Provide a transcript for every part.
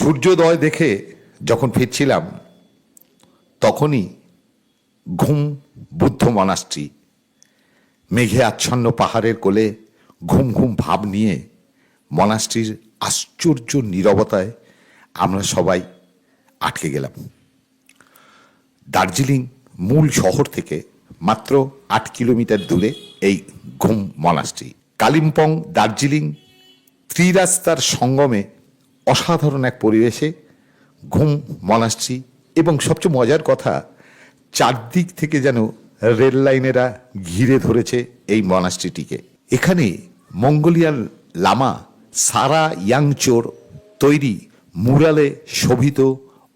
সূর্যোদয় দেখে যখন ফিরছিলাম তখনই ঘুম বুদ্ধ মনাস্ট্রি, মেঘে আচ্ছন্ন পাহাড়ের কোলে ঘুম ঘুম ভাব নিয়ে মনাস্ট্রির আশ্চর্য নীরবতায় আমরা সবাই আটকে গেলাম। দার্জিলিং মূল শহর থেকে মাত্র ৮ কিলোমিটার দূরে এই ঘুম মনাস্ট্রি। কালিম্পং দার্জিলিং ত্রিরাস্তার সঙ্গমে অসাধারণ এক পরিবেশে ঘুম মনাস্ট্রি, এবং সবচেয়ে মজার কথা, চারদিক থেকে যেন রেল লাইনেরা ঘিরে ধরেছে এই মনাস্ট্রিটিকে। এখানে মঙ্গোলিয়ান লামা সারা ইয়াংচোর তৈরি মুরালে শোভিত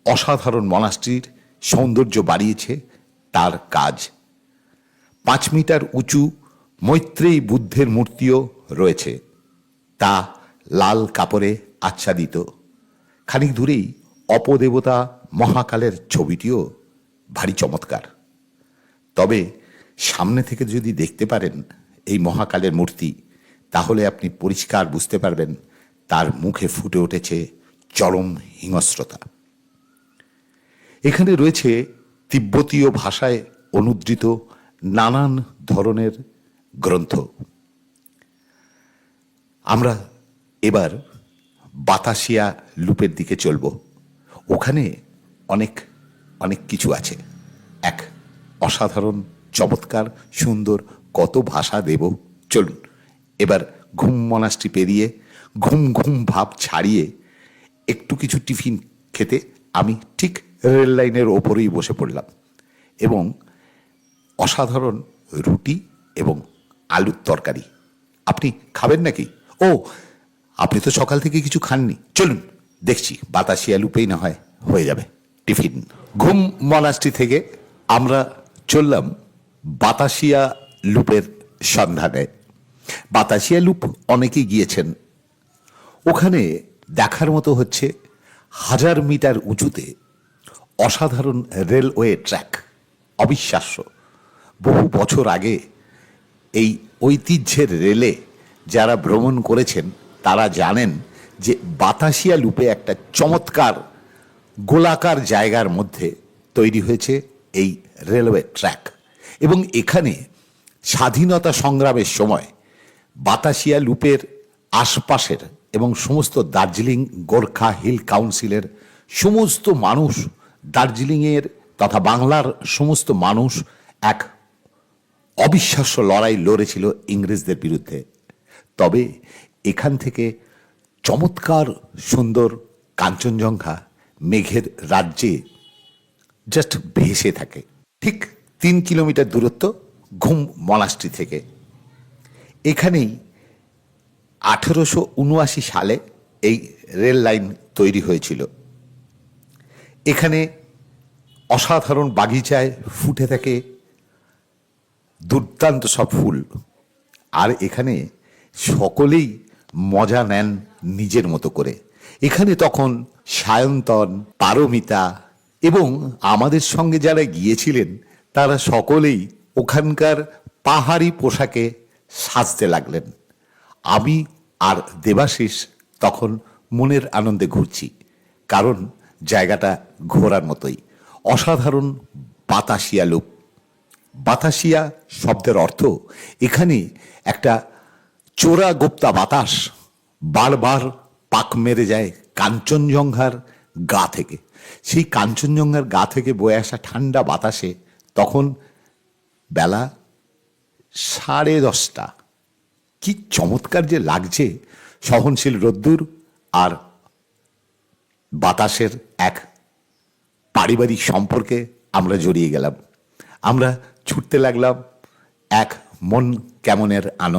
অসাধারণ মনাস্ট্রির সৌন্দর্য বাড়িয়েছে তার কাজ। ৫ মিটার উঁচু মৈত্রেয়ী বুদ্ধের মূর্তিও রয়েছে, তা লাল কাপড়ে আচ্ছাদিত। খানিক দূরেই অপদেবতা মহাকালের ছবিটিও ভারী চমৎকার। তবে সামনে থেকে যদি দেখতে পারেন এই মহাকালের মূর্তি, তাহলে আপনি পরিষ্কার বুঝতে পারবেন তার মুখে ফুটে উঠেছে চরম হিংস্রতা। এখানে রয়েছে তিব্বতীয় ভাষায় অনুদ্রিত নানান ধরনের গ্রন্থ। আমরা এবার বাতাসিয়া লুপের দিকে চলব। ওখানে অনেক অনেক কিছু আছে, এক অসাধারণ চমৎকার সুন্দর, কত ভাষা দেব। চলুন এবার ঘুম মনাস্ট্রি পেরিয়ে ঘুম ঘুম ভাব ছাড়িয়ে একটু কিছু টিফিন খেতে আমি ঠিক রেল লাইনের ওপরেই বসে পড়লাম, এবং অসাধারণ রুটি এবং আলুর তরকারি। আপনি খাবেন নাকি? ও, আপনি তো সকাল থেকে কিছু খাননি। চলুন, দেখছি বাতাসিয়া লুপেই না হয় হয়ে যাবে টিফিন। ঘুম মনাস্ট্রি থেকে আমরা চললাম বাতাসিয়া লুপের সন্ধানে। বাতাসিয়া লুপ অনেকেই গিয়েছেন। ওখানে দেখার মতো হচ্ছে 1000 মিটার উঁচুতে অসাধারণ রেলওয়ে ট্র্যাক, অবিশ্বাস্য। বহু বছর আগে এই ঐতিহ্যের রেলে যারা ভ্রমণ করেছেন তারা জানেন যে বাতাসিয়া লুপে একটা চমৎকার গোলাকার জায়গার মধ্যে তৈরি হয়েছে এই রেলওয়ে ট্র্যাক, এবং এখানে স্বাধীনতা সংগ্রামের সময় বাতাসিয়া লুপের আশপাশের এবং সমস্ত দার্জিলিং গোর্খা হিল কাউন্সিলের সমস্ত মানুষ, দার্জিলিংয়ের তথা বাংলার সমস্ত মানুষ এক অবিশ্বাস্য লড়াই লড়েছিল ইংরেজদের বিরুদ্ধে। তবে এখান থেকে চমৎকার সুন্দর কাঞ্চনজঙ্ঘা মেঘের রাজ্যে জাস্ট ভেসে থাকে। ঠিক 3 কিলোমিটার দূরত্ব ঘুম মনাস্ট্রি থেকে। এখানেই 1879 সালে এই রেল লাইন তৈরি হয়েছিল। এখানে অসাধারণ বাগিচায় ফুটে থাকে দুর্দান্ত সব ফুল, আর এখানে সকলেই মজা নেন নিজের মতো করে। এখানে তখন সায়ন্তন, পারমিতা এবং আমাদের সঙ্গে যারা গিয়েছিলেন তারা সকলেই ওখানকার পাহাড়ি পোশাকে সাজতে লাগলেন। আমি আর দেবাশিস তখন মনের আনন্দে ঘুরছি, কারণ জায়গাটা ঘোরার মতোই অসাধারণ। বাতাসিয়া লুপ, বাতাসিয়া শব্দের অর্থ এখানে একটা চোরা গোপ্তা বাতাস বারবার পাক মেরে যায় কাঞ্চনজঙ্ঘার গা থেকে। সেই কাঞ্চনজঙ্ঘার গা থেকে বয়ে আসা ঠান্ডা বাতাসে তখন বেলা 10:30। কি চমৎকার যে লাগছে! সহনশীল রোদ্দুর আর বাতাসের এক পারিবারিক সম্পর্কে আমরা জড়িয়ে গেলাম। আমরা ছুটতে লাগলাম এক মন কেমনের আনন্দ।